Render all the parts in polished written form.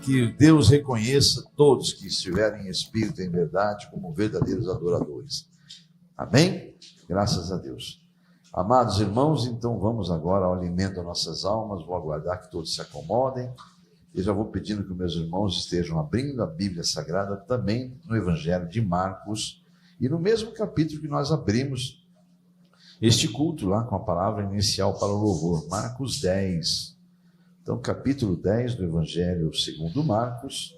Que Deus reconheça todos que estiverem em espírito e em verdade como verdadeiros adoradores. Amém? Graças a Deus. Amados irmãos, então vamos agora ao alimento das nossas almas. Vou aguardar que todos se acomodem. E já vou pedindo que meus irmãos estejam abrindo a Bíblia Sagrada também no Evangelho de Marcos. E no mesmo capítulo que nós abrimos este culto lá com a palavra inicial para o louvor. Marcos 10. Então, capítulo 10 do Evangelho segundo Marcos,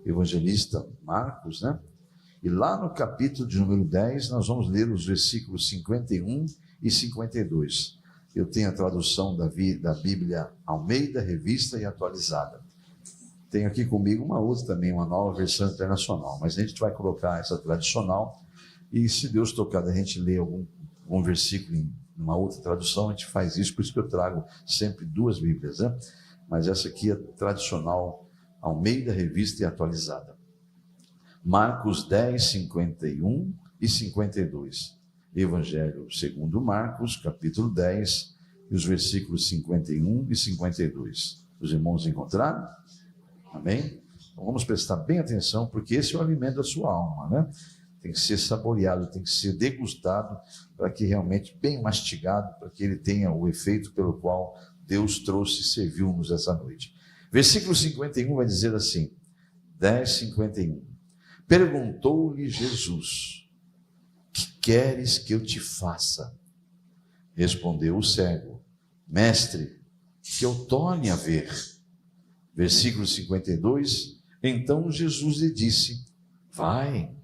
evangelista Marcos, né? E lá no capítulo de número 10, nós vamos ler os versículos 51 e 52. Eu tenho a tradução da Bíblia Almeida, Revista e Atualizada. Tenho aqui comigo uma outra também, uma nova versão internacional, mas a gente vai colocar essa tradicional e se Deus tocar da gente ler algum versículo em uma outra tradução, a gente faz isso, por isso que eu trago sempre duas Bíblias, né? Mas essa aqui é tradicional, Almeida, Revista e Atualizada. Marcos 10, 51 e 52. Evangelho segundo Marcos, capítulo 10, e os versículos 51 e 52. Os irmãos encontraram? Amém? Então vamos prestar bem atenção, porque esse é o alimento da sua alma, né? Tem que ser saboreado, tem que ser degustado, para que realmente, bem mastigado, para que ele tenha o efeito pelo qual Deus trouxe e serviu-nos essa noite. Versículo 51 vai dizer assim, 10, 51. Perguntou-lhe Jesus, que queres que eu te faça? Respondeu o cego, mestre, que eu torne a ver. Versículo 52, então Jesus lhe disse, vai,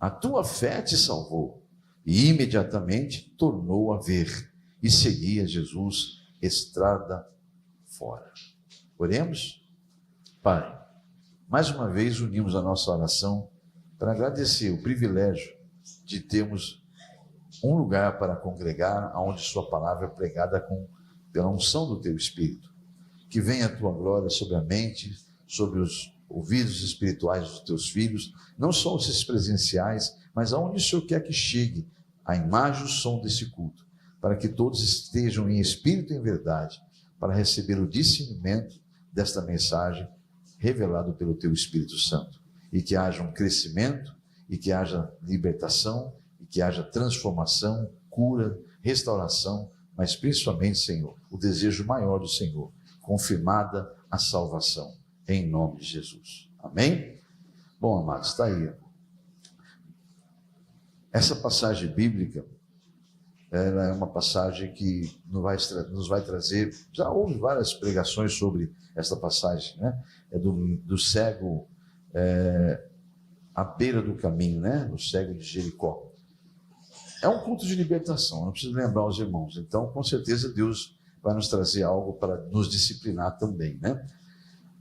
a tua fé te salvou. E imediatamente tornou a ver e seguia Jesus estrada fora. Oremos? Pai, mais uma vez unimos a nossa oração para agradecer o privilégio de termos um lugar para congregar, onde sua palavra é pregada pela unção do teu Espírito. Que venha a tua glória sobre a mente, sobre os ouvidos espirituais dos teus filhos, não só os presenciais, mas aonde o Senhor quer que chegue a imagem e o som desse culto, para que todos estejam em espírito e em verdade, para receber o discernimento desta mensagem revelado pelo teu Espírito Santo, e que haja um crescimento, e que haja libertação, e que haja transformação, cura, restauração, mas principalmente, Senhor, o desejo maior do Senhor, confirmada a salvação, em nome de Jesus. Amém? Bom, amados, está aí. Essa passagem bíblica, ela é uma passagem que nos vai trazer, já houve várias pregações sobre essa passagem, né? É do cego à beira do caminho, né? O cego de Jericó. É um culto de libertação, não preciso lembrar os irmãos. Então, com certeza, Deus vai nos trazer algo para nos disciplinar também, né?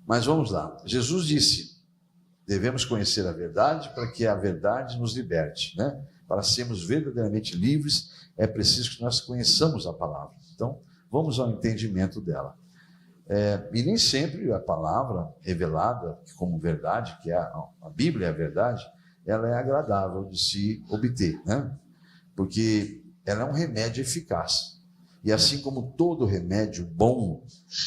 Mas vamos lá. Jesus disse, devemos conhecer a verdade para que a verdade nos liberte, né? Para sermos verdadeiramente livres, é preciso que nós conheçamos a palavra. Então, vamos ao entendimento dela. E nem sempre a palavra revelada como verdade, que é a Bíblia é a verdade, ela é agradável de se obter, né? Porque ela é um remédio eficaz. E assim como todo remédio bom,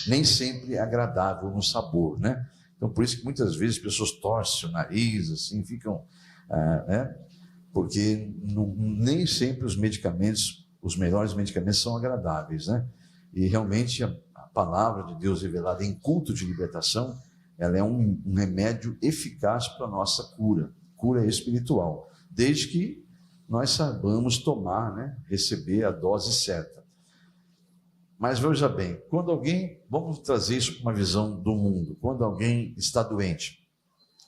nem sempre é agradável no sabor, né? Então, por isso que muitas vezes as pessoas torcem o nariz, assim, ficam, né? Porque nem sempre os medicamentos, os melhores medicamentos são agradáveis, né? E realmente a palavra de Deus revelada em culto de libertação, ela é um remédio eficaz para a nossa cura espiritual, desde que nós saibamos tomar, né? Receber a dose certa. Mas veja bem, quando alguém, vamos trazer isso para uma visão do mundo, quando alguém está doente,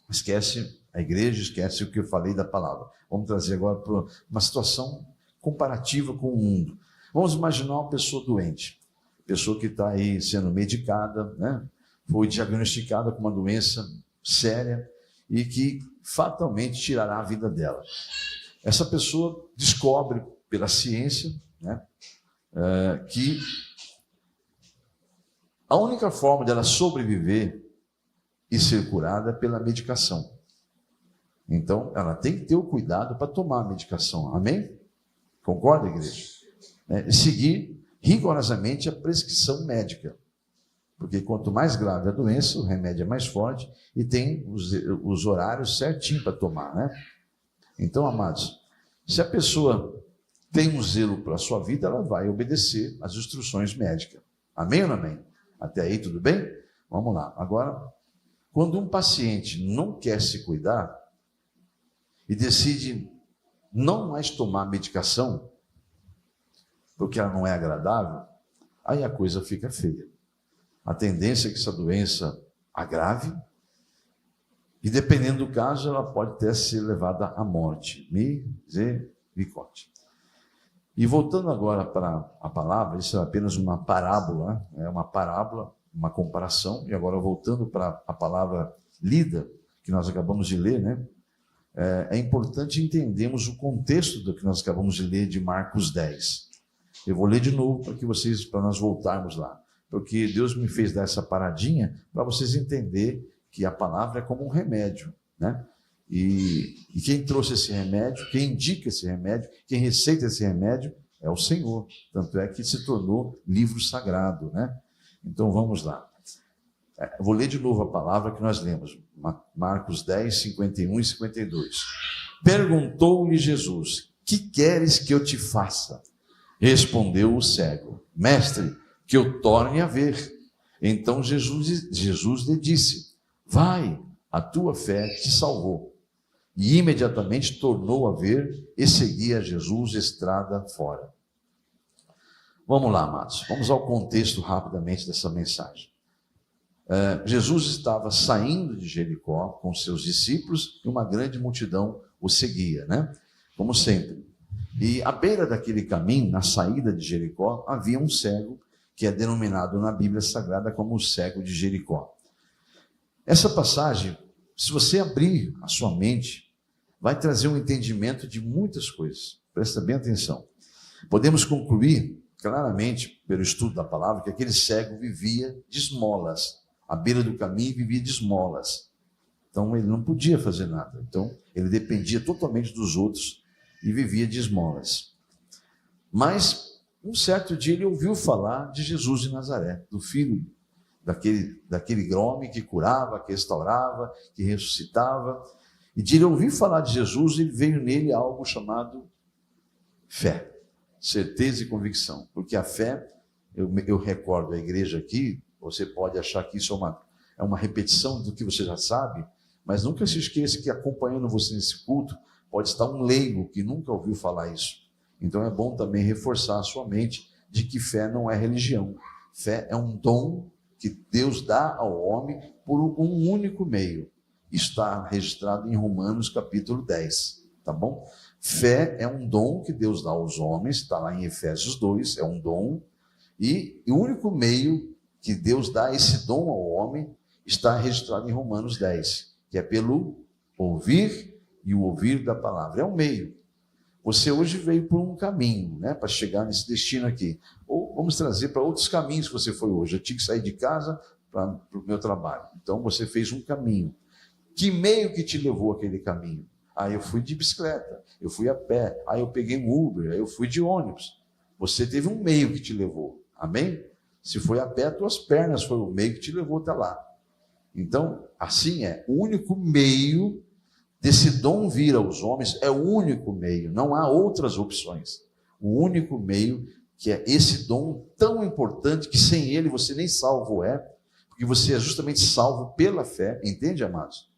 esquece a igreja, esquece o que eu falei da palavra. Vamos trazer agora para uma situação comparativa com o mundo. Vamos imaginar uma pessoa doente, pessoa que está aí sendo medicada, né? Foi diagnosticada com uma doença séria e que fatalmente tirará a vida dela. Essa pessoa descobre pela ciência, né, que a única forma dela sobreviver e ser curada é pela medicação. Então, ela tem que ter o cuidado para tomar a medicação. Amém? Concorda, igreja? Seguir rigorosamente a prescrição médica. Porque quanto mais grave a doença, o remédio é mais forte e tem os horários certinho para tomar, né? Então, amados, se a pessoa tem um zelo para a sua vida, ela vai obedecer às instruções médicas. Amém ou não amém? Até aí tudo bem? Vamos lá. Agora, quando um paciente não quer se cuidar e decide não mais tomar medicação, porque ela não é agradável, aí a coisa fica feia. A tendência é que essa doença agrave e, dependendo do caso, ela pode até ser levada à morte. Misericórdia. E voltando agora para a palavra, isso é apenas uma parábola, uma comparação, e agora voltando para a palavra lida, que nós acabamos de ler, né? É importante entendermos o contexto do que nós acabamos de ler de Marcos 10. Eu vou ler de novo para nós voltarmos lá, porque Deus me fez dar essa paradinha para vocês entenderem que a palavra é como um remédio, né? E quem trouxe esse remédio, quem indica esse remédio, quem receita esse remédio é o Senhor. Tanto é que se tornou livro sagrado, né? Então vamos lá. Eu vou ler de novo a palavra que nós lemos. Marcos 10, 51 e 52. Perguntou-lhe Jesus: que queres que eu te faça? Respondeu o cego: mestre, que eu torne a ver. Então Jesus lhe disse: vai, a tua fé te salvou. E imediatamente tornou a ver e seguia Jesus estrada fora. Vamos lá, amados. Vamos ao contexto rapidamente dessa mensagem. Jesus estava saindo de Jericó com seus discípulos e uma grande multidão o seguia, né? Como sempre. E à beira daquele caminho, na saída de Jericó, havia um cego que é denominado na Bíblia Sagrada como o cego de Jericó. Essa passagem, se você abrir a sua mente, vai trazer um entendimento de muitas coisas. Presta bem atenção. Podemos concluir claramente, pelo estudo da palavra, que aquele cego vivia de esmolas. À beira do caminho vivia de esmolas. Então ele não podia fazer nada. Então ele dependia totalmente dos outros e vivia de esmolas. Mas um certo dia ele ouviu falar de Jesus de Nazaré, do filho daquele homem que curava, que restaurava, que ressuscitava. E de ele ouvir falar de Jesus, ele veio nele algo chamado fé, certeza e convicção. Porque a fé, eu recordo a igreja aqui, você pode achar que isso é uma repetição do que você já sabe, mas nunca se esqueça que acompanhando você nesse culto, pode estar um leigo que nunca ouviu falar isso. Então é bom também reforçar a sua mente de que fé não é religião. Fé é um dom que Deus dá ao homem por um único meio. Está registrado em Romanos capítulo 10, tá bom? Fé é um dom que Deus dá aos homens, está lá em Efésios 2, é um dom, e o único meio que Deus dá esse dom ao homem está registrado em Romanos 10, que é pelo ouvir e o ouvir da palavra. É um meio. Você hoje veio por um caminho, né, para chegar nesse destino aqui. Ou vamos trazer para outros caminhos que você foi hoje. Eu tinha que sair de casa para o meu trabalho. Então você fez um caminho. Que meio que te levou aquele caminho? Eu fui de bicicleta, eu fui a pé, eu peguei um Uber, eu fui de ônibus. Você teve um meio que te levou, amém? Se foi a pé, as tuas pernas foram o meio que te levou até lá. Então, assim é, o único meio desse dom vir aos homens é o único meio, não há outras opções. O único meio que é esse dom tão importante que sem ele você nem salvo é, porque você é justamente salvo pela fé, entende, amados?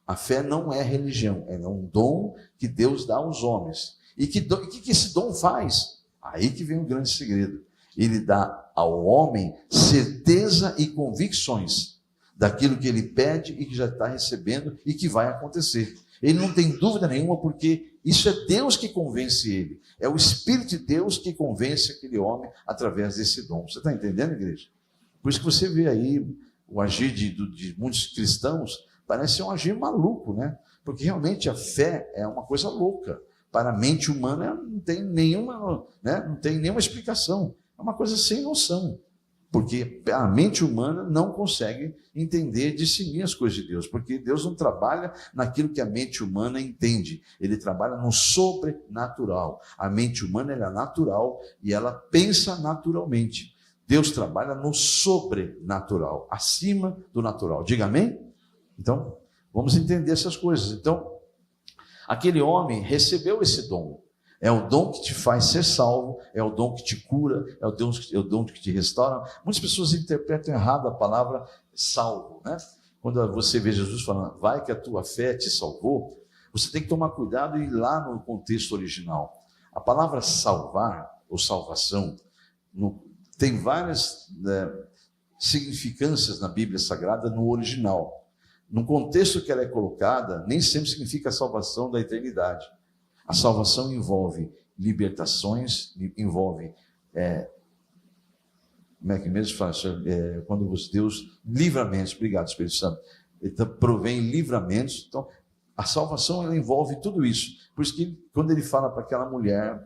A fé não é religião, é um dom que Deus dá aos homens. E que esse dom faz? Aí que vem o grande segredo. Ele dá ao homem certeza e convicções daquilo que ele pede e que já está recebendo e que vai acontecer. Ele não tem dúvida nenhuma, porque isso é Deus que convence ele. É o Espírito de Deus que convence aquele homem através desse dom. Você está entendendo, igreja? Por isso que você vê aí o agir de muitos cristãos. Parece um agir maluco, né? Porque realmente a fé é uma coisa louca. Para a mente humana não tem nenhuma, né? Não tem nenhuma explicação. É uma coisa sem noção. Porque a mente humana não consegue entender, discernir as coisas de Deus. Porque Deus não trabalha naquilo que a mente humana entende. Ele trabalha no sobrenatural. A mente humana ela é natural e ela pensa naturalmente. Deus trabalha no sobrenatural, acima do natural. Diga amém? Então, vamos entender essas coisas. Então, aquele homem recebeu esse dom. É o dom que te faz ser salvo, é o dom que te cura, é o dom que te restaura. Muitas pessoas interpretam errado a palavra salvo, né? Quando você vê Jesus falando, vai que a tua fé te salvou, você tem que tomar cuidado e ir lá no contexto original. A palavra salvar, ou salvação, tem várias significâncias na Bíblia Sagrada no original. No contexto que ela é colocada, nem sempre significa a salvação da eternidade. A salvação envolve libertações, envolve, como é que mesmo faz? Quando Deus, livramentos, obrigado Espírito Santo, ele provém livramentos. Então, a salvação ela envolve tudo isso. Por isso que quando ele fala para aquela mulher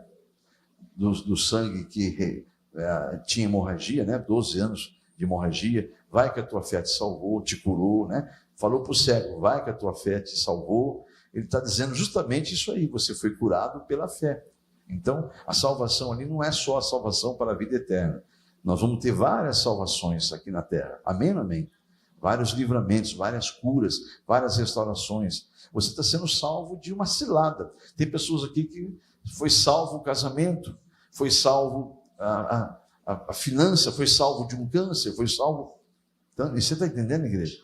do sangue que tinha hemorragia, né, 12 anos de hemorragia, vai que a tua fé te salvou, te curou, né? Falou para o cego, vai que a tua fé te salvou. Ele está dizendo justamente isso aí, você foi curado pela fé. Então, a salvação ali não é só a salvação para a vida eterna. Nós vamos ter várias salvações aqui na terra. Amém, amém? Vários livramentos, várias curas, várias restaurações. Você está sendo salvo de uma cilada. Tem pessoas aqui que foi salvo o casamento, foi salvo a finança, foi salvo de um câncer, foi salvo... Então, e você está entendendo, igreja?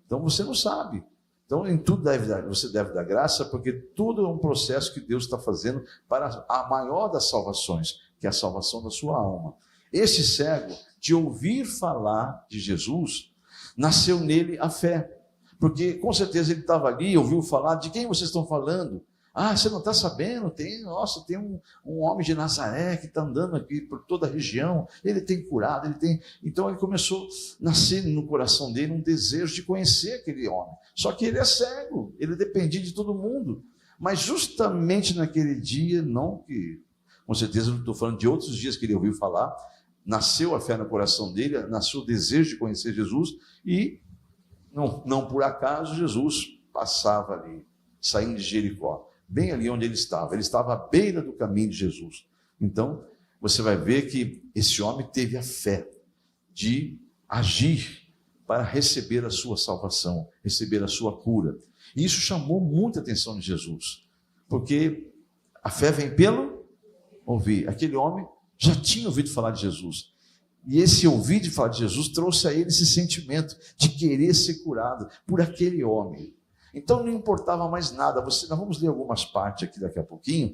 Então, você não sabe. Então, em tudo você deve dar graça, porque tudo é um processo que Deus está fazendo para a maior das salvações, que é a salvação da sua alma. Esse cego, de ouvir falar de Jesus, nasceu nele a fé. Porque, com certeza, ele estava ali, ouviu falar, de quem vocês estão falando? Ah, você não está sabendo? Tem um homem de Nazaré que está andando aqui por toda a região, ele tem curado, ele tem... Então ele começou a nascer no coração dele um desejo de conhecer aquele homem. Só que ele é cego, ele dependia de todo mundo. Mas justamente naquele dia, não que... Com certeza não estou falando de outros dias que ele ouviu falar, nasceu a fé no coração dele, nasceu o desejo de conhecer Jesus e, não por acaso, Jesus passava ali, saindo de Jericó. Bem ali onde ele estava à beira do caminho de Jesus. Então, você vai ver que esse homem teve a fé de agir para receber a sua salvação, receber a sua cura. E isso chamou muita atenção de Jesus, porque a fé vem pelo ouvir. Aquele homem já tinha ouvido falar de Jesus, e esse ouvir falar de Jesus trouxe a ele esse sentimento de querer ser curado por aquele homem. Então não importava mais nada. Nós vamos ler algumas partes aqui daqui a pouquinho.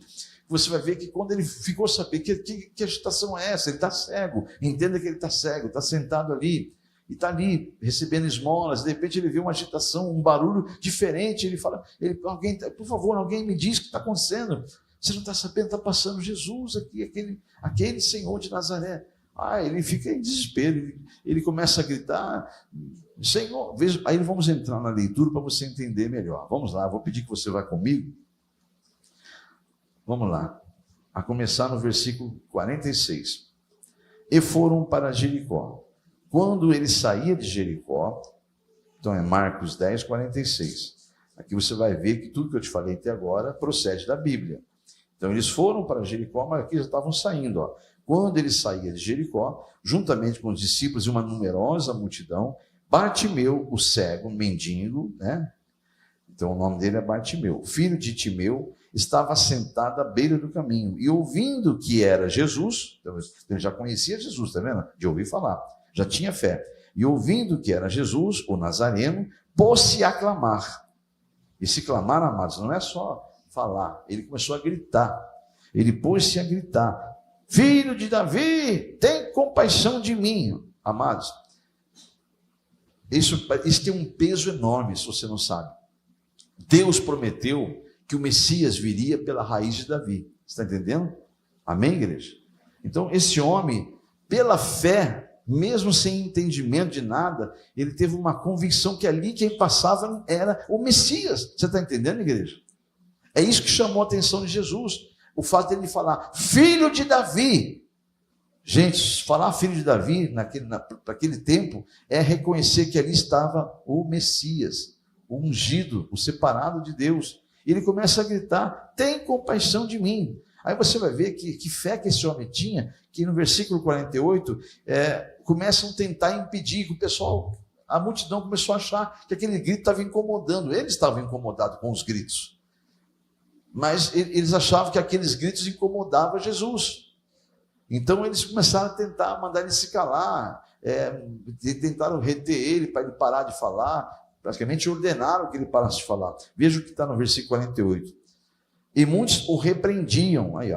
Você vai ver que quando ele ficou sabendo que agitação é essa, ele está cego, entenda que ele está cego, está sentado ali, e está ali recebendo esmolas, de repente ele vê uma agitação, um barulho diferente, ele fala, por favor, alguém me diz o que está acontecendo. Você não está sabendo, está passando Jesus aqui, aquele Senhor de Nazaré. Ele fica em desespero, ele começa a gritar, Senhor, veja, aí vamos entrar na leitura para você entender melhor. Vamos lá, vou pedir que você vá comigo. Vamos lá, a começar no versículo 46. E foram para Jericó. Quando ele saía de Jericó, então é Marcos 10, 46. Aqui você vai ver que tudo que eu te falei até agora procede da Bíblia. Então eles foram para Jericó, mas aqui já estavam saindo. Quando ele saía de Jericó, juntamente com os discípulos e uma numerosa multidão, Bartimeu, o cego, mendigo, né? Então o nome dele é Bartimeu, filho de Timeu, estava sentado à beira do caminho, e ouvindo que era Jesus, então ele já conhecia Jesus, está vendo? De ouvir falar, já tinha fé, e ouvindo que era Jesus, o Nazareno, pôs-se a clamar. E se clamar, amados, não é só falar, ele começou a gritar, ele pôs-se a gritar, filho de Davi, tem compaixão de mim. Amados, isso tem um peso enorme, se você não sabe. Deus prometeu que o Messias viria pela raiz de Davi. Você está entendendo? Amém, igreja? Então, esse homem, pela fé, mesmo sem entendimento de nada, ele teve uma convicção que ali quem passava era o Messias. Você está entendendo, igreja? É isso que chamou a atenção de Jesus. O fato dele falar, filho de Davi. Gente, falar filho de Davi, naquele tempo, é reconhecer que ali estava o Messias, o ungido, o separado de Deus. E ele começa a gritar, tem compaixão de mim. Aí você vai ver que fé que esse homem tinha, que no versículo 48, começam a tentar impedir que o pessoal, a multidão começou a achar que aquele grito estava incomodando. Eles estavam incomodados com os gritos. Mas eles achavam que aqueles gritos incomodavam Jesus. Então eles começaram a tentar mandar ele se calar, tentaram reter ele para ele parar de falar, praticamente ordenaram que ele parasse de falar. Veja o que está no versículo 48. E muitos o repreendiam, aí,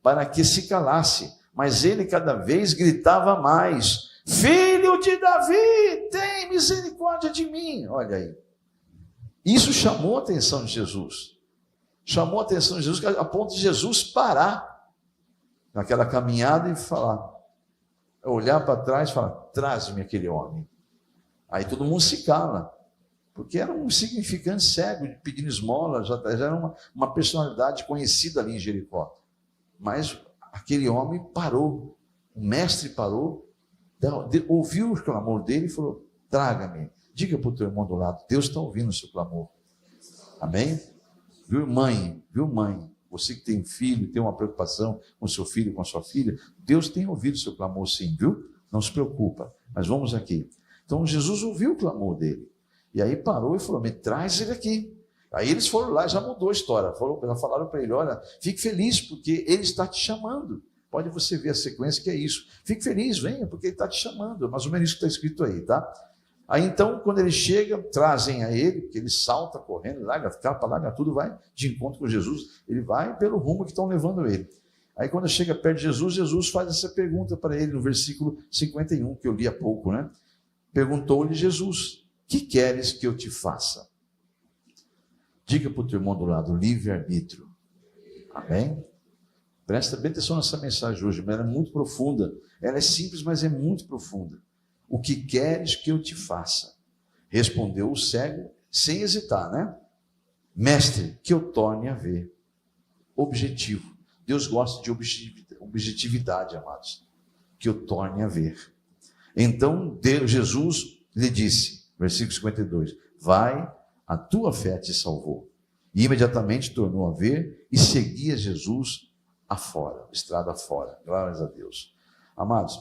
para que se calasse, mas ele cada vez gritava mais: Filho de Davi, tem misericórdia de mim. Olha aí. Isso chamou a atenção de Jesus. Chamou a atenção de Jesus a ponto de Jesus parar naquela caminhada e falar, olhar para trás e falar: traz-me aquele homem. Aí todo mundo se cala, porque era um insignificante cego pedindo esmola, já era uma personalidade conhecida ali em Jericó. Mas aquele homem parou, o mestre parou, ouviu o clamor dele e falou: traga-me. Diga para o teu irmão do lado: Deus está ouvindo o seu clamor. Amém? Viu, mãe? Você que tem filho, tem uma preocupação com seu filho, com a sua filha, Deus tem ouvido o seu clamor sim, viu? Não se preocupa. Mas vamos aqui. Então Jesus ouviu o clamor dele. E aí parou e falou: me traz ele aqui. Aí eles foram lá, já mudou a história. Já falaram para ele: olha, fique feliz porque ele está te chamando. Pode você ver a sequência que é isso. Fique feliz, venha, porque ele está te chamando. Mais ou menos isso que está escrito aí, tá? Aí então, quando ele chega, trazem a ele, porque ele salta correndo, larga a capa, larga tudo, vai de encontro com Jesus. Ele vai pelo rumo que estão levando ele. Aí quando chega perto de Jesus, Jesus faz essa pergunta para ele no versículo 51, que eu li há pouco, né? Perguntou-lhe Jesus: que queres que eu te faça? Diga para o teu irmão do lado: livre-arbítrio. Amém? Presta bem atenção nessa mensagem hoje, mas ela é muito profunda. Ela é simples, mas é muito profunda. O que queres que eu te faça? Respondeu o cego, sem hesitar, né? Mestre, que eu torne a ver. Objetivo. Deus gosta de objetividade, amados. Que eu torne a ver. Então Jesus lhe disse, versículo 52, vai, a tua fé te salvou. E imediatamente tornou a ver e seguia Jesus afora, estrada afora. Glórias a Deus. Amados,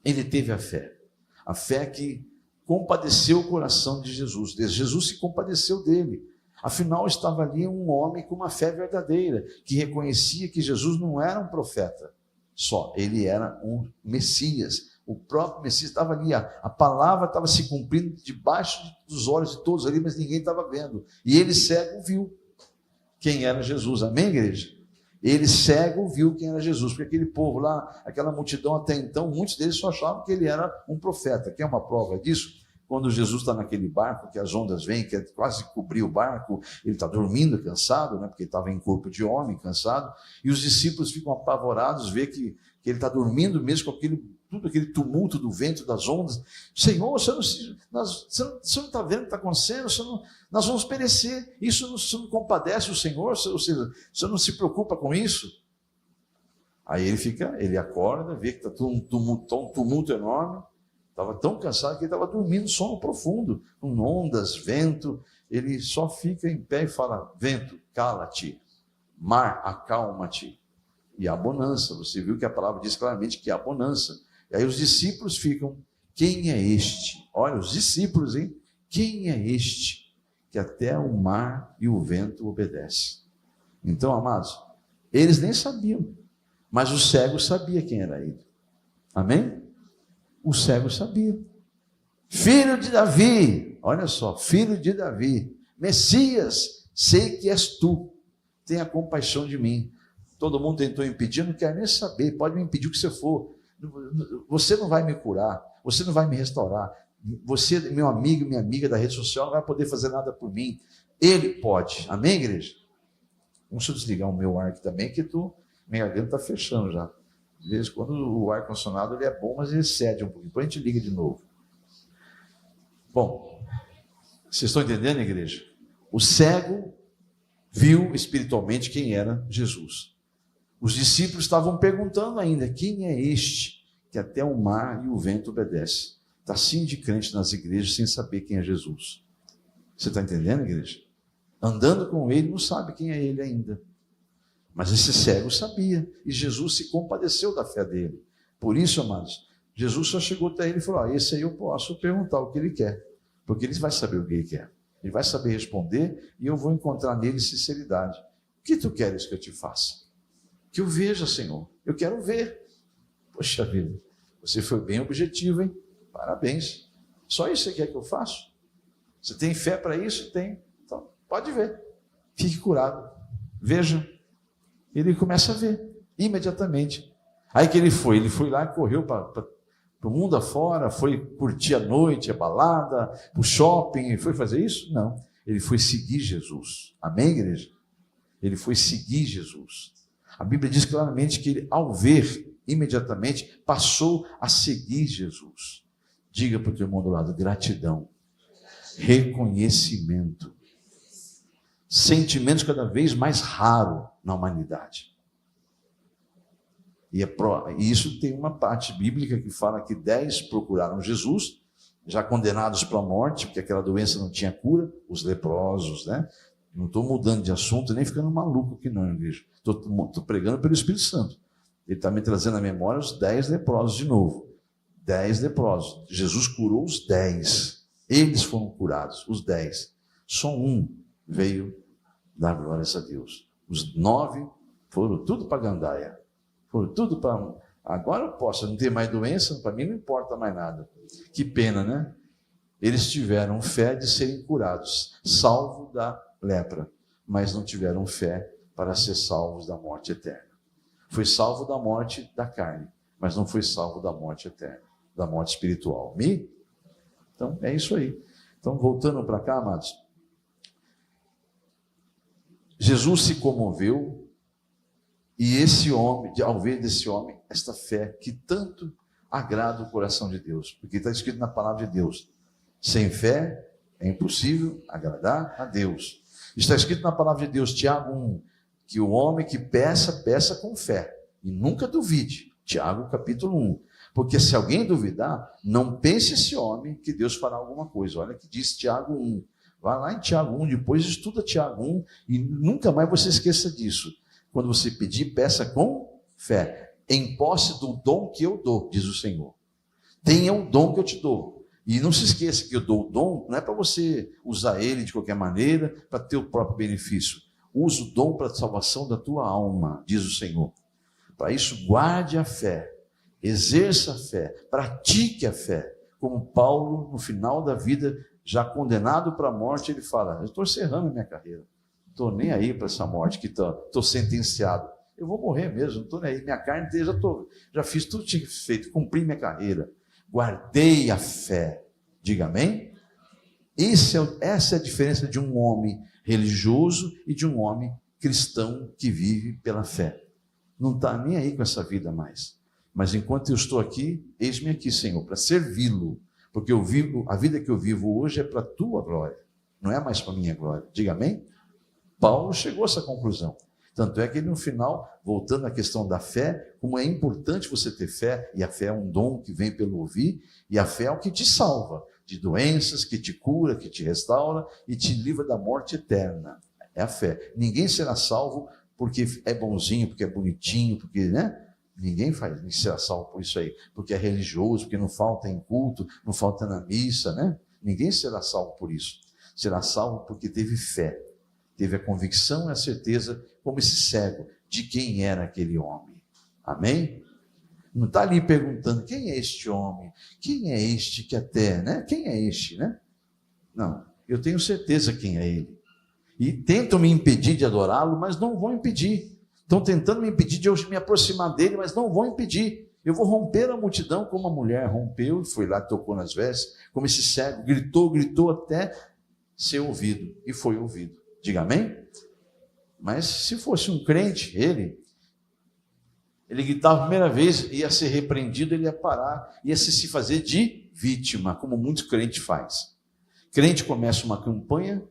ele teve a fé que compadeceu o coração de Jesus. Jesus se compadeceu dele. Afinal, estava ali um homem com uma fé verdadeira, que reconhecia que Jesus não era um profeta só, ele era um Messias. O próprio Messias estava ali, a palavra estava se cumprindo debaixo dos olhos de todos ali, mas ninguém estava vendo. E ele cego viu quem era Jesus. Amém, igreja? Ele cego viu quem era Jesus, porque aquele povo lá, aquela multidão até então, muitos deles só achavam que ele era um profeta. Quer uma prova disso? Quando Jesus está naquele barco, que as ondas vêm, que quase cobrir o barco, ele está dormindo, cansado, né? Porque ele estava em corpo de homem, cansado, e os discípulos ficam apavorados, vê que ele está dormindo mesmo com tudo aquele tumulto do vento, das ondas. Senhor, você não está vendo o que está acontecendo? Nós vamos perecer. Você não compadece o Senhor? Você não se preocupa com isso? Aí ele acorda, vê que está um tumulto enorme. Estava tão cansado que ele estava dormindo sono profundo, com ondas, vento. Ele só fica em pé e fala: vento, cala-te, mar, acalma-te. E há bonança. Você viu que a palavra diz claramente que há bonança. E aí os discípulos ficam: quem é este? Olha, os discípulos, hein? Quem é este que até o mar e o vento obedecem? Então, amados, eles nem sabiam, mas o cego sabia quem era ele. Amém? O cego sabia. Filho de Davi, olha só, filho de Davi, Messias, sei que és tu, tenha compaixão de mim. Todo mundo tentou impedir, não quero nem saber, pode me impedir o que você for. Você não vai me curar, você não vai me restaurar. Você, meu amigo, minha amiga da rede social, não vai poder fazer nada por mim. Ele pode. Amém, igreja? Deixa eu desligar o meu ar aqui também, que minha garganta está fechando já. De vez em quando o ar-condicionado ele é bom, mas ele cede um pouquinho. Depois a gente liga de novo. Bom, vocês estão entendendo, igreja? O cego viu espiritualmente quem era Jesus. Os discípulos estavam perguntando ainda: quem é este que até o mar e o vento obedece? Está assim de crente nas igrejas sem saber quem é Jesus. Você está entendendo, igreja? Andando com ele, não sabe quem é ele ainda. Mas esse cego sabia, e Jesus se compadeceu da fé dele. Por isso, amados, Jesus só chegou até ele e falou: esse aí eu posso perguntar o que ele quer, porque ele vai saber o que ele quer, ele vai saber responder, e eu vou encontrar nele sinceridade. O que tu queres que eu te faça? Que eu veja, Senhor, eu quero ver. Poxa vida, você foi bem objetivo, hein? Parabéns. Só isso você quer que eu faça? Você tem fé para isso? Tem. Então, pode ver. Fique curado. Veja. Ele começa a ver, imediatamente. Aí que ele foi lá, correu para o mundo afora, foi curtir a noite, a balada, para o shopping, foi fazer isso? Não. Ele foi seguir Jesus. Amém, igreja? Ele foi seguir Jesus. A Bíblia diz claramente que ele, ao ver, imediatamente, passou a seguir Jesus. Diga para o teu irmão do lado: gratidão, reconhecimento, sentimentos cada vez mais raros na humanidade. E isso tem uma parte bíblica que fala que 10 procuraram Jesus, já condenados para a morte, porque aquela doença não tinha cura, os leprosos, né? Não estou mudando de assunto, nem ficando maluco aqui não, igreja. Estou pregando pelo Espírito Santo. Ele está me trazendo à memória os 10 leprosos de novo. 10 leprosos. Jesus curou os 10. Eles foram curados, os 10. Só um veio dar glórias a Deus. Os 9 foram tudo para gandaia. Foram tudo para... Agora eu posso, não ter mais doença, para mim não importa mais nada. Que pena, né? Eles tiveram fé de serem curados, salvo da lepra, mas não tiveram fé para ser salvos da morte eterna. Foi salvo da morte da carne, mas não foi salvo da morte eterna, da morte espiritual. Então, é isso aí. Então, voltando para cá, amados, Jesus se comoveu, e esse homem, ao ver desse homem, esta fé que tanto agrada o coração de Deus, porque está escrito na palavra de Deus: sem fé é impossível agradar a Deus. Está escrito na palavra de Deus, Tiago 1, que o homem que peça com fé, e nunca duvide. Tiago capítulo 1. Porque se alguém duvidar, não pense esse homem que Deus fará alguma coisa. Olha que diz Tiago 1. Vai lá em Tiago 1, depois estuda Tiago 1, e nunca mais você esqueça disso. Quando você pedir, peça com fé, em posse do dom que eu dou, diz o Senhor. Tenha o dom que eu te dou. E não se esqueça que eu dou o dom, não é para você usar ele de qualquer maneira, para ter o próprio benefício. Usa o dom para a salvação da tua alma, diz o Senhor. Para isso, guarde a fé, exerça a fé, pratique a fé. Como Paulo, no final da vida, já condenado para a morte, ele fala: eu estou encerrando a minha carreira. Não estou nem aí para essa morte que estou sentenciado. Eu vou morrer mesmo, não estou nem aí. Minha carne, já fiz tudo que tinha feito, cumpri minha carreira. Guardei a fé. Diga amém? Essa é a diferença de um homem religioso e de um homem cristão que vive pela fé. Não está nem aí com essa vida mais. Mas enquanto eu estou aqui, eis-me aqui, Senhor, para servi-lo. Porque a vida que eu vivo hoje é para a tua glória, não é mais para a minha glória. Diga amém? Paulo chegou a essa conclusão. Tanto é que ele, no final, voltando à questão da fé, como é importante você ter fé, e a fé é um dom que vem pelo ouvir, e a fé é o que te salva de doenças, que te cura, que te restaura e te livra da morte eterna. É a fé. Ninguém será salvo porque é bonzinho, porque é bonitinho, porque, né? Ninguém será salvo por isso aí, porque é religioso, porque não falta em culto, não falta na missa, né? Ninguém será salvo por isso. Será salvo porque teve fé, teve a convicção e a certeza, como esse cego, de quem era aquele homem. Amém? Não está ali perguntando: quem é este homem? Quem é este que até, né? Quem é este, né? Não, eu tenho certeza quem é ele. E tentam me impedir de adorá-lo, mas não vão impedir. Estão tentando me impedir de eu me aproximar dele, mas não vão impedir. Eu vou romper a multidão como a mulher rompeu, foi lá, tocou nas vestes, como esse cego, gritou até ser ouvido, e foi ouvido. Diga amém? Mas se fosse um crente, ele gritava a primeira vez, ia ser repreendido, ele ia parar, ia se fazer de vítima, como muitos crentes faz. Crente começa uma campanha,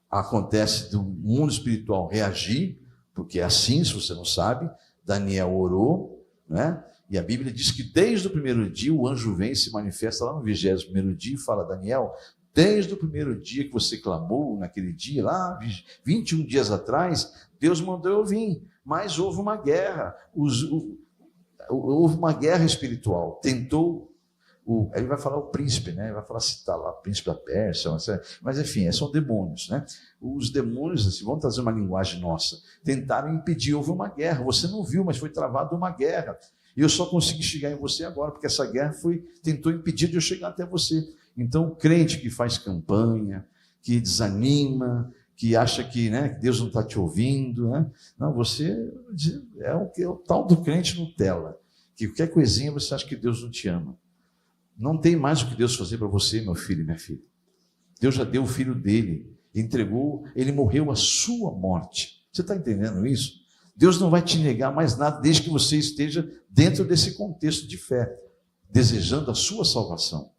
acontece do mundo espiritual reagir, porque é assim, se você não sabe. Daniel orou, né? E a Bíblia diz que desde o primeiro dia o anjo vem e se manifesta lá no 21º dia e fala: Daniel, Desde o primeiro dia que você clamou, naquele dia lá, 21 dias atrás, Deus mandou eu vir, mas houve uma guerra, houve uma guerra espiritual, ele vai falar o príncipe, né? Ele vai falar, citar lá, o príncipe da Pérsia, mas enfim, são demônios, né? Os demônios, assim, vamos trazer uma linguagem nossa, tentaram impedir, houve uma guerra, você não viu, mas foi travada uma guerra, e eu só consegui chegar em você agora, porque essa guerra tentou impedir de eu chegar até você. Então, o crente que faz campanha, que desanima, que acha que, né, que Deus não está te ouvindo, né? Não, você é o tal do crente Nutella, que qualquer coisinha você acha que Deus não te ama. Não tem mais o que Deus fazer para você, meu filho e minha filha. Deus já deu o filho dele, entregou, ele morreu a sua morte. Você está entendendo isso? Deus não vai te negar mais nada, desde que você esteja dentro desse contexto de fé, desejando a sua salvação,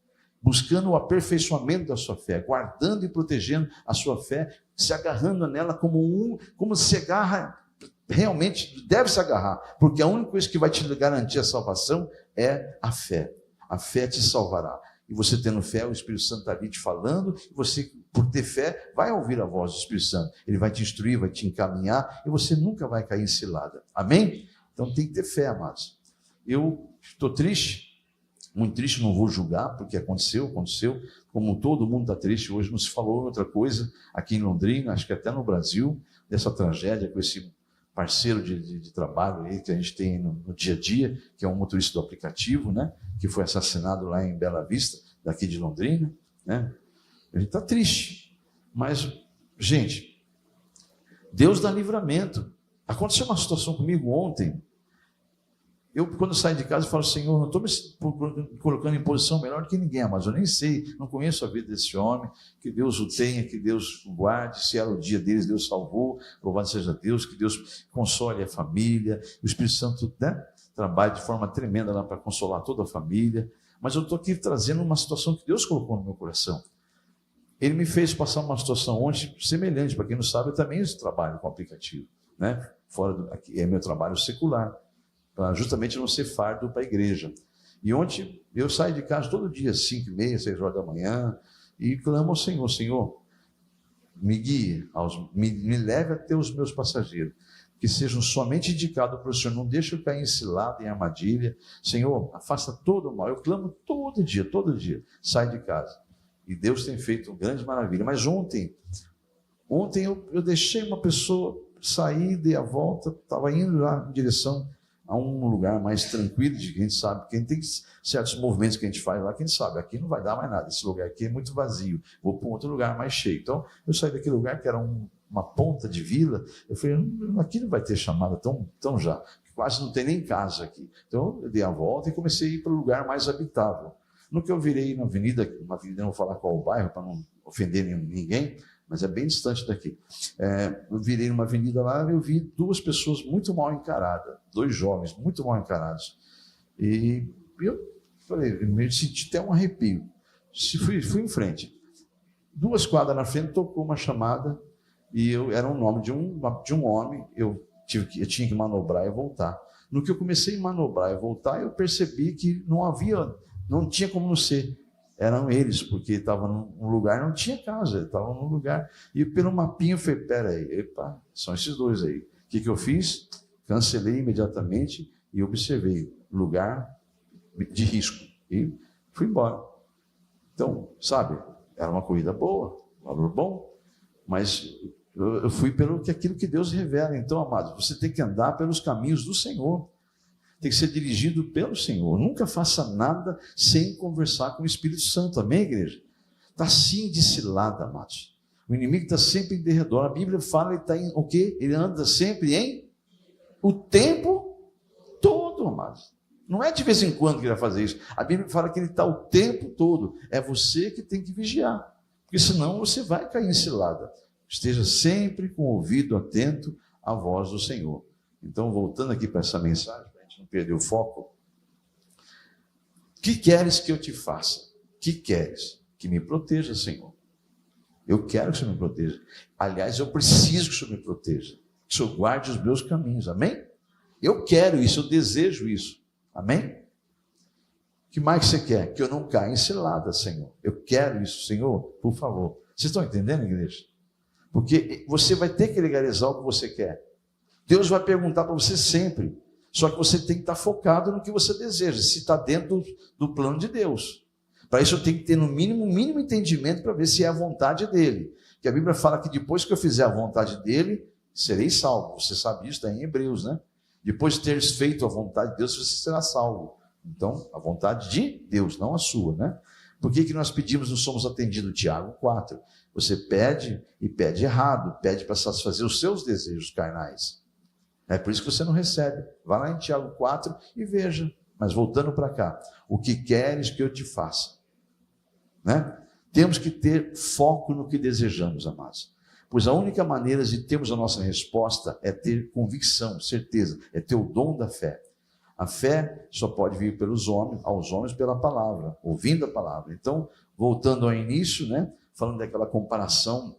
buscando o aperfeiçoamento da sua fé, guardando e protegendo a sua fé, se agarrando nela como se agarra, realmente deve se agarrar, porque a única coisa que vai te garantir a salvação é a fé. A fé te salvará. E você tendo fé, o Espírito Santo está ali te falando, e você, por ter fé, vai ouvir a voz do Espírito Santo. Ele vai te instruir, vai te encaminhar, e você nunca vai cair em cilada. Amém? Então tem que ter fé, amados. Eu estou triste, muito triste, não vou julgar, porque aconteceu, como todo mundo está triste hoje. Não se falou outra coisa aqui em Londrina, acho que até no Brasil, dessa tragédia com esse parceiro de trabalho aí que a gente tem no dia a dia, que é um motorista do aplicativo, né, que foi assassinado lá em Bela Vista, daqui de Londrina, né? A gente está triste, mas, gente, Deus dá livramento. Aconteceu uma situação comigo ontem. Eu, quando saio de casa, falo, Senhor, não estou me colocando em posição melhor do que ninguém, mas eu nem sei, não conheço a vida desse homem, que Deus o tenha, que Deus o guarde, se era o dia deles, Deus salvou, louvado seja Deus, que Deus console a família, o Espírito Santo, né, trabalha de forma tremenda lá para consolar toda a família, mas eu estou aqui trazendo uma situação que Deus colocou no meu coração. Ele me fez passar uma situação ontem semelhante, para quem não sabe, eu também trabalho com aplicativo, né, aqui é meu trabalho secular, para justamente não ser fardo para a igreja. E ontem eu saio de casa todo dia, 5h30, 6 horas da manhã, e clamo ao Senhor, Senhor, me guie, me leve até os meus passageiros, que sejam somente indicados para o Senhor, não deixe eu cair em cilada, em armadilha. Senhor, afasta todo o mal. Eu clamo todo dia, saio de casa. E Deus tem feito uma grande maravilha. Mas ontem eu deixei uma pessoa sair, dei a volta, estava indo lá em direção a um lugar mais tranquilo, de que a gente sabe, quem tem certos movimentos que a gente faz lá, quem sabe, aqui não vai dar mais nada, esse lugar aqui é muito vazio, vou para um outro lugar mais cheio. Então, eu saí daquele lugar que era uma ponta de vila, eu falei, aqui não vai ter chamada tão já, quase não tem nem casa aqui. Então, eu dei a volta e comecei a ir para o lugar mais habitável. No que eu virei na avenida, não vou falar qual o bairro, para não ofender ninguém, mas é bem distante daqui. Eu virei numa avenida lá e eu vi 2 pessoas muito mal encaradas, 2 jovens muito mal encarados. E eu falei, eu me senti até um arrepio. Fui em frente. 2 quadras na frente tocou uma chamada e era o nome de um homem. Eu tinha que manobrar e voltar. No que eu comecei a manobrar e voltar, eu percebi que não tinha como não ser. Eram eles, porque estavam num lugar, não tinha casa, estavam num lugar. E pelo mapinha eu falei, peraí, são esses 2 aí. O que eu fiz? Cancelei imediatamente e observei lugar de risco. E fui embora. Então, sabe, era uma corrida boa, valor bom, mas eu fui pelo que aquilo que Deus revela. Então, amados, você tem que andar pelos caminhos do Senhor. Tem que ser dirigido pelo Senhor. Nunca faça nada sem conversar com o Espírito Santo. Amém, igreja? Está assim de cilada, amados. O inimigo está sempre em derredor. A Bíblia fala, ele está em o quê? Ele anda sempre em o tempo todo, amados. Não é de vez em quando que ele vai fazer isso. A Bíblia fala que ele está o tempo todo. É você que tem que vigiar. Porque senão você vai cair em cilada. Esteja sempre com o ouvido atento à voz do Senhor. Então, voltando aqui para essa mensagem, não perder o foco. Que queres que eu te faça? Que queres? Que me proteja, Senhor. Eu quero que o Senhor me proteja. Aliás, eu preciso que o Senhor me proteja. Que o Senhor guarde os meus caminhos. Amém? Eu quero isso, eu desejo isso. Amém? que mais você quer? Que eu não caia em cilada, Senhor. Eu quero isso, Senhor, por favor. Vocês estão entendendo, igreja? Porque você vai ter que legalizar o que você quer. Deus vai perguntar para você sempre. Só que você tem que estar focado no que você deseja, se está dentro do plano de Deus. Para isso eu tenho que ter no mínimo entendimento para ver se é a vontade dele. Que a Bíblia fala que depois que eu fizer a vontade dele, serei salvo. Você sabe isso, está em Hebreus, né? Depois de teres feito a vontade de Deus, você será salvo. Então, a vontade de Deus, não a sua, né? Por que nós pedimos e não somos atendidos? Tiago 4. Você pede e pede errado, pede para satisfazer os seus desejos carnais. É por isso que você não recebe. Vá lá em Tiago 4 e veja. Mas voltando para cá, o que queres que eu te faça? Né? Temos que ter foco no que desejamos, amados. Pois a única maneira de termos a nossa resposta é ter convicção, certeza, é ter o dom da fé. A fé só pode vir aos homens pela palavra, ouvindo a palavra. Então, voltando ao início, né, falando daquela comparação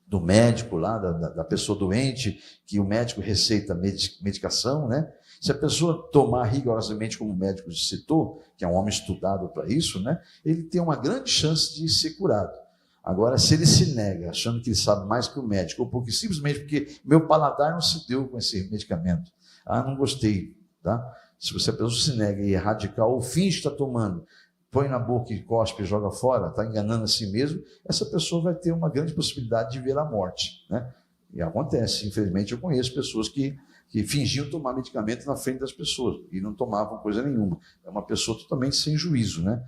do médico lá, da pessoa doente, que o médico receita medicação, né? Se a pessoa tomar rigorosamente, como o médico citou, que é um homem estudado para isso, né, ele tem uma grande chance de ser curado. Agora, se ele se nega, achando que ele sabe mais que o médico, ou porque simplesmente porque meu paladar não se deu com esse medicamento, não gostei, tá? Se você, a pessoa se nega e é radical, ou finge que está tomando, põe na boca e cospe e joga fora, está enganando a si mesmo, essa pessoa vai ter uma grande possibilidade de ver a morte, né? E acontece, infelizmente eu conheço pessoas que fingiam tomar medicamento na frente das pessoas e não tomavam coisa nenhuma. É uma pessoa totalmente sem juízo, né?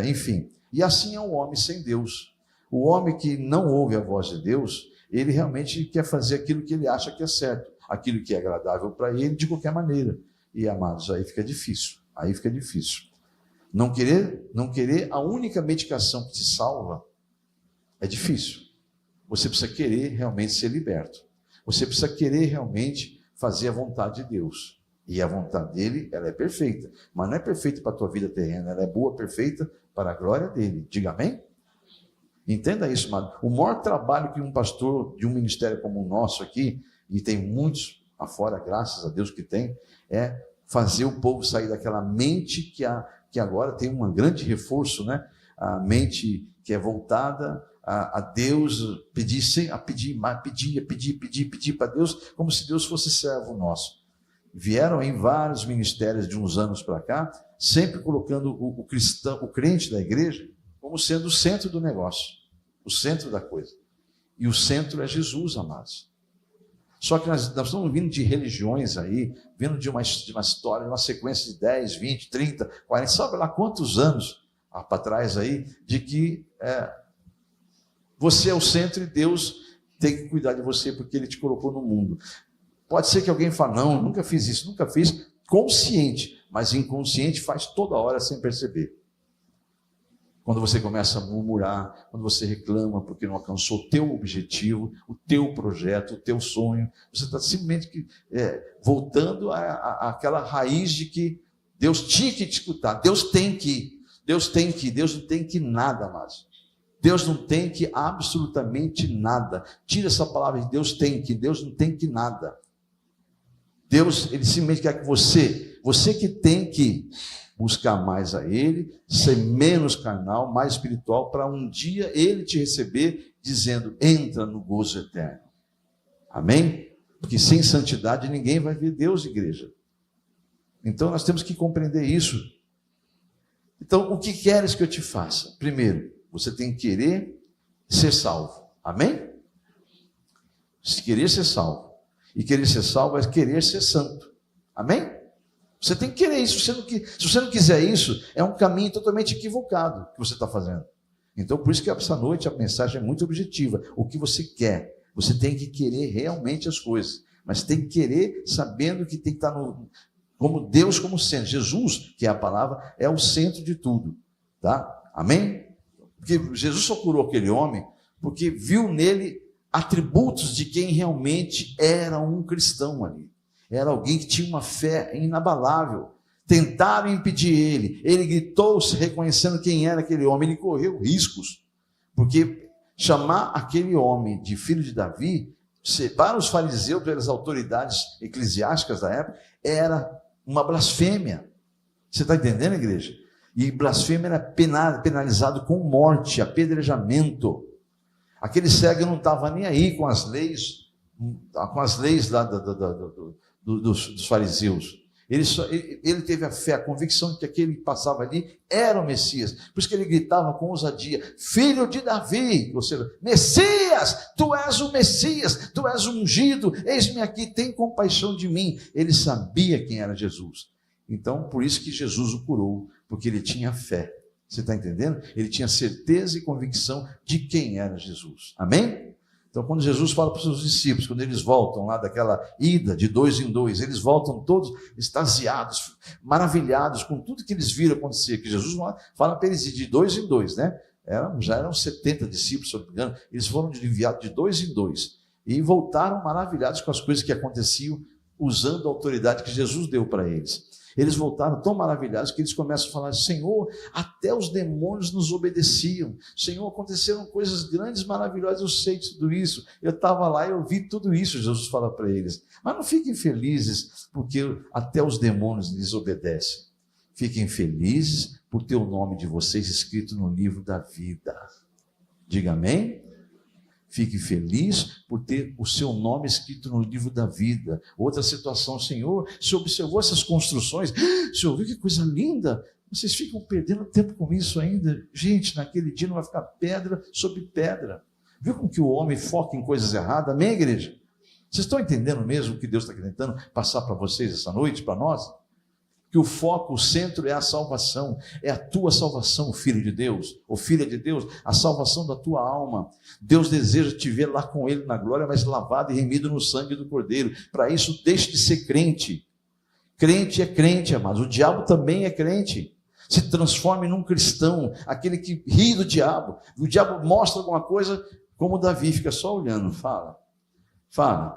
Enfim, e assim é o homem sem Deus. O homem que não ouve a voz de Deus, ele realmente quer fazer aquilo que ele acha que é certo, aquilo que é agradável para ele de qualquer maneira. E, amados, aí fica difícil. Não querer a única medicação que te salva é difícil. Você precisa querer realmente ser liberto. Você precisa querer realmente fazer a vontade de Deus. E a vontade dele, ela é perfeita. Mas não é perfeita para a tua vida terrena, ela é boa, perfeita para a glória dele. Diga amém? Entenda isso, amado. O maior trabalho que um pastor de um ministério como o nosso aqui, e tem muitos afora, graças a Deus que tem, é fazer o povo sair daquela mente que agora tem um grande reforço, né? A mente que é voltada a Deus, pedir para Deus, como se Deus fosse servo nosso. Vieram em vários ministérios de uns anos para cá, sempre colocando o cristão, o crente da igreja, como sendo o centro do negócio, o centro da coisa. E o centro é Jesus, amados. Só que nós estamos vindo de religiões aí, vindo de uma história, de uma sequência de 10, 20, 30, 40, sabe lá quantos anos para trás aí, de que você é o centro e Deus tem que cuidar de você porque Ele te colocou no mundo. Pode ser que alguém fale, não, eu nunca fiz isso, nunca fiz, consciente, mas inconsciente faz toda hora sem perceber. Quando você começa a murmurar, quando você reclama porque não alcançou o teu objetivo, o teu projeto, o teu sonho, você está simplesmente voltando àquela raiz de que Deus tinha que te escutar, Deus não tem que nada mais. Deus não tem que absolutamente nada. Tira essa palavra de Deus não tem que nada. Deus, Ele simplesmente quer que você que tem que buscar mais a Ele, ser menos carnal, mais espiritual, para um dia Ele te receber, dizendo, entra no gozo eterno. Amém? Porque sem santidade ninguém vai ver Deus, igreja. Então nós temos que compreender isso. Então, o que queres que eu te faça? Primeiro, você tem que querer ser salvo. Amém? Se querer ser salvo. E querer ser salvo é querer ser santo. Amém? Você tem que querer isso. Se você não quiser isso, é um caminho totalmente equivocado que você está fazendo. Então, por isso que essa noite a mensagem é muito objetiva. O que você quer? Você tem que querer realmente as coisas. Mas tem que querer sabendo que tem que estar como Deus como centro. Jesus, que é a palavra, é o centro de tudo. Tá? Amém? Porque Jesus só curou aquele homem porque viu nele atributos de quem realmente era um cristão ali. Era alguém que tinha uma fé inabalável. Tentaram impedir ele. Ele gritou, reconhecendo quem era aquele homem. Ele correu riscos. Porque chamar aquele homem de filho de Davi, para os fariseus, pelas autoridades eclesiásticas da época, era uma blasfêmia. Você está entendendo, igreja? E blasfêmia era penalizado com morte, apedrejamento. Aquele cego não estava nem aí com as leis lá dos fariseus. Ele teve a fé, a convicção de que aquele que passava ali era o Messias. Por isso que ele gritava com ousadia: filho de Davi, ou seja, Messias, tu és o Messias, tu és o ungido, eis-me aqui, tem compaixão de mim. Ele sabia quem era Jesus. Então, por isso que Jesus o curou, porque ele tinha fé. Você está entendendo? Ele tinha certeza e convicção de quem era Jesus. Amém? Então, quando Jesus fala para os seus discípulos, quando eles voltam lá daquela ida de 2 em 2, eles voltam todos extasiados, maravilhados com tudo que eles viram acontecer, que Jesus fala para eles ir de 2 em 2, né? Já eram 70 discípulos, se eu não me engano, eles foram enviados de 2 em 2 e voltaram maravilhados com as coisas que aconteciam, usando a autoridade que Jesus deu para eles. Eles voltaram tão maravilhados que eles começam a falar: Senhor, até os demônios nos obedeciam. Senhor, aconteceram coisas grandes, maravilhosas, eu sei de tudo isso. Eu estava lá e eu vi tudo isso, Jesus fala para eles. Mas não fiquem felizes porque até os demônios lhes obedecem. Fiquem felizes por ter o nome de vocês escrito no livro da vida. Diga amém? Fique feliz por ter o seu nome escrito no livro da vida. Outra situação: Senhor, você observou essas construções? Senhor, viu que coisa linda? Vocês ficam perdendo tempo com isso ainda? Gente, naquele dia não vai ficar pedra sobre pedra. Viu como que o homem foca em coisas erradas? Amém, igreja? Vocês estão entendendo mesmo o que Deus está tentando passar para vocês essa noite, para nós? Que o foco, o centro é a salvação, é a tua salvação, filho de Deus, ou filha de Deus, a salvação da tua alma. Deus deseja te ver lá com Ele na glória, mas lavado e remido no sangue do Cordeiro. Para isso, deixe de ser crente. Crente é crente, amados. O diabo também é crente. Se transforme num cristão, aquele que ri do diabo. O diabo mostra alguma coisa, como Davi fica só olhando. Fala,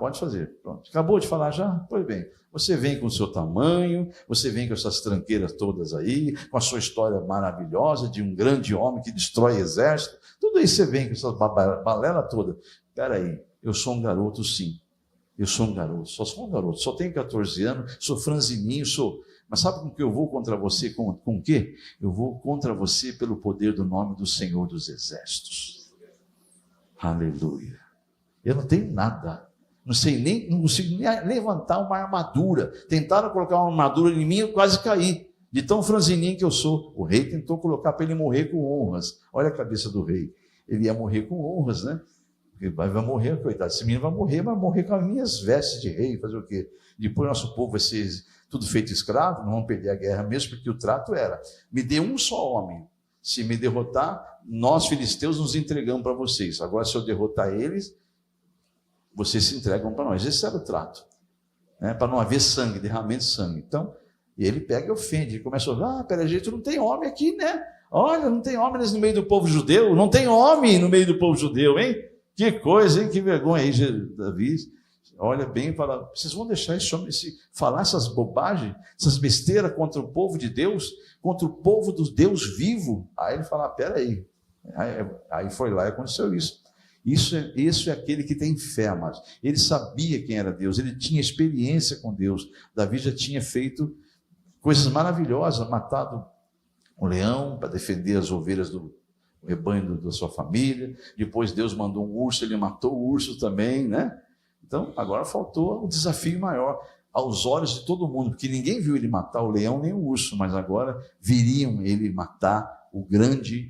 pode fazer. Pronto. Acabou de falar já? Pois bem. Você vem com o seu tamanho, você vem com essas tranqueiras todas aí, com a sua história maravilhosa de um grande homem que destrói exército. Tudo isso você vem com essa balela toda. Espera aí, eu sou um garoto, sim. Eu sou um garoto, sou um garoto, só tenho 14 anos, sou franzininho, Mas sabe com que eu vou contra você? Com o quê? Eu vou contra você pelo poder do nome do Senhor dos Exércitos. Aleluia. Eu não tenho nada. Não consigo nem levantar uma armadura. Tentaram colocar uma armadura em mim, eu quase caí. De tão franzininho que eu sou. O rei tentou colocar para ele morrer com honras. Olha a cabeça do rei. Ele ia morrer com honras, né? Porque vai morrer, coitado. Esse menino vai morrer com as minhas vestes de rei. Fazer o quê? Depois nosso povo vai ser tudo feito escravo, não vamos perder a guerra mesmo, porque o trato era: me dê um só homem. Se me derrotar, nós filisteus nos entregamos para vocês. Agora, se eu derrotar eles, vocês se entregam para nós. Esse era o trato, né? Para não haver sangue, derramamento de sangue. Então, e ele pega e ofende. Ele começa a falar: peraí, gente, não tem homem aqui, né? Olha, não tem homens no meio do povo judeu. Não tem homem no meio do povo judeu, hein? Que coisa, hein? Que vergonha aí, Davi. Olha bem e fala: vocês vão deixar esse homem falar essas bobagens, essas besteiras contra o povo de Deus, contra o povo do Deus vivo? Aí ele fala: peraí. Aí foi lá e aconteceu isso. Isso é aquele que tem fé, amados. Ele sabia quem era Deus, ele tinha experiência com Deus. Davi já tinha feito coisas maravilhosas, matado um leão para defender as ovelhas do rebanho da sua família. Depois Deus mandou um urso, ele matou o urso também, né? Então, agora faltou um desafio maior aos olhos de todo mundo, porque ninguém viu ele matar o leão nem o urso, mas agora viriam ele matar o grande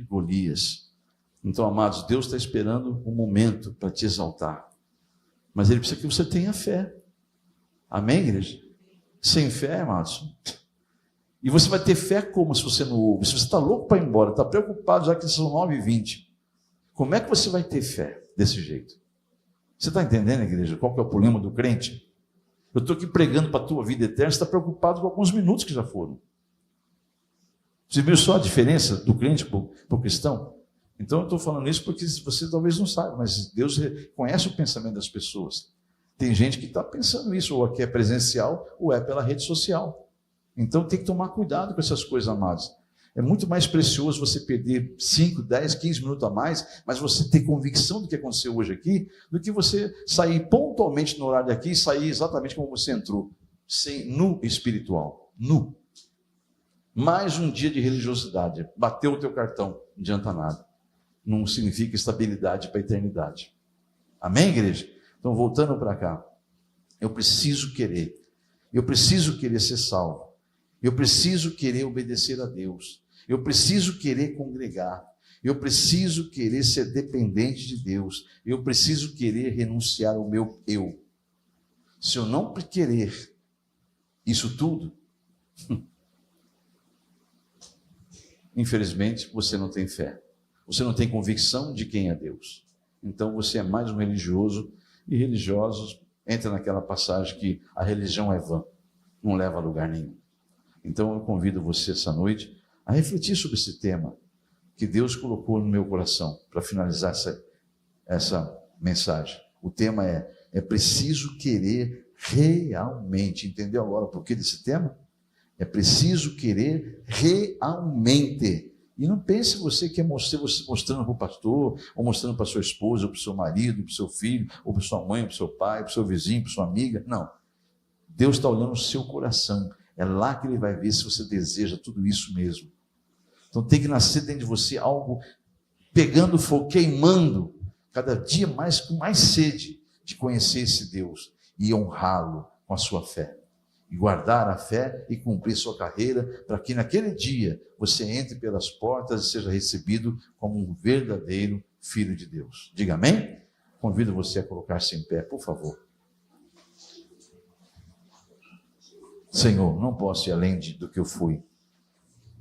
Golias. Então, amados, Deus está esperando um momento para te exaltar, mas Ele precisa que você tenha fé. Amém, igreja? Sem fé, amados, e você vai ter fé como se você não ouve? Se você está louco para ir embora, está preocupado já que são 9h20, como é que você vai ter fé desse jeito? Você está entendendo, igreja, qual que é o problema do crente? Eu estou aqui pregando para a tua vida eterna, você está preocupado com alguns minutos que já foram. Você viu só a diferença do crente para o cristão? Então eu estou falando isso porque você talvez não saiba, mas Deus conhece o pensamento das pessoas. Tem gente que está pensando isso, ou aqui é presencial, ou é pela rede social. Então tem que tomar cuidado com essas coisas, amados. É muito mais precioso você perder 5, 10, 15 minutos a mais, mas você ter convicção do que aconteceu hoje aqui, do que você sair pontualmente no horário daqui e sair exatamente como você entrou, nu espiritual, nu. Mais um dia de religiosidade. Bateu o teu cartão, não adianta nada. Não significa estabilidade para a eternidade. Amém, igreja? Então, voltando para cá. Eu preciso querer ser salvo. Eu preciso querer obedecer a Deus. Eu preciso querer congregar. Eu preciso querer ser dependente de Deus. Eu preciso querer renunciar ao meu eu. Se eu não querer isso tudo, infelizmente você não tem fé. Você não tem convicção de quem é Deus. Então você é mais um religioso, e religiosos entram naquela passagem que a religião é vã, não leva a lugar nenhum. Então eu convido você essa noite a refletir sobre esse tema que Deus colocou no meu coração para finalizar essa mensagem. O tema é preciso querer realmente. Entendeu agora o porquê desse tema? É preciso querer realmente. E não pense você que é você mostrando para o pastor, ou mostrando para sua esposa, ou para o seu marido, para o seu filho, ou para sua mãe, para o seu pai, para o seu vizinho, para sua amiga. Não. Deus está olhando o seu coração. É lá que Ele vai ver se você deseja tudo isso mesmo. Então tem que nascer dentro de você algo pegando fogo, queimando, cada dia mais com mais sede de conhecer esse Deus e honrá-lo com a sua fé. E guardar a fé e cumprir sua carreira, para que naquele dia você entre pelas portas e seja recebido como um verdadeiro filho de Deus. Diga amém? Convido você a colocar-se em pé, por favor. Senhor, não posso ir além do que eu fui.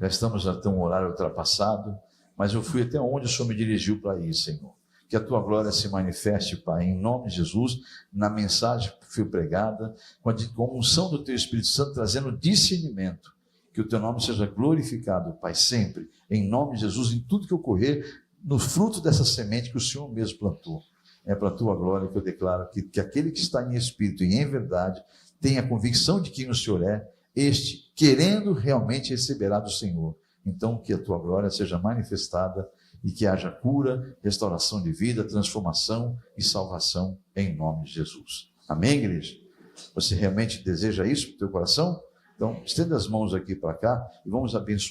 Já estamos até um horário ultrapassado, mas eu fui até onde o Senhor me dirigiu para ir, Senhor. Que a tua glória se manifeste, Pai, em nome de Jesus, na mensagem que foi pregada, com a unção do teu Espírito Santo, trazendo discernimento. Que o teu nome seja glorificado, Pai, sempre, em nome de Jesus, em tudo que ocorrer, no fruto dessa semente que o Senhor mesmo plantou. É para a tua glória que eu declaro que aquele que está em espírito e em verdade tem a convicção de quem o Senhor é, este, querendo realmente, receberá do Senhor. Então, que a tua glória seja manifestada e que haja cura, restauração de vida, transformação e salvação em nome de Jesus. Amém, igreja? Você realmente deseja isso para o teu coração? Então, estenda as mãos aqui para cá e vamos abençoar.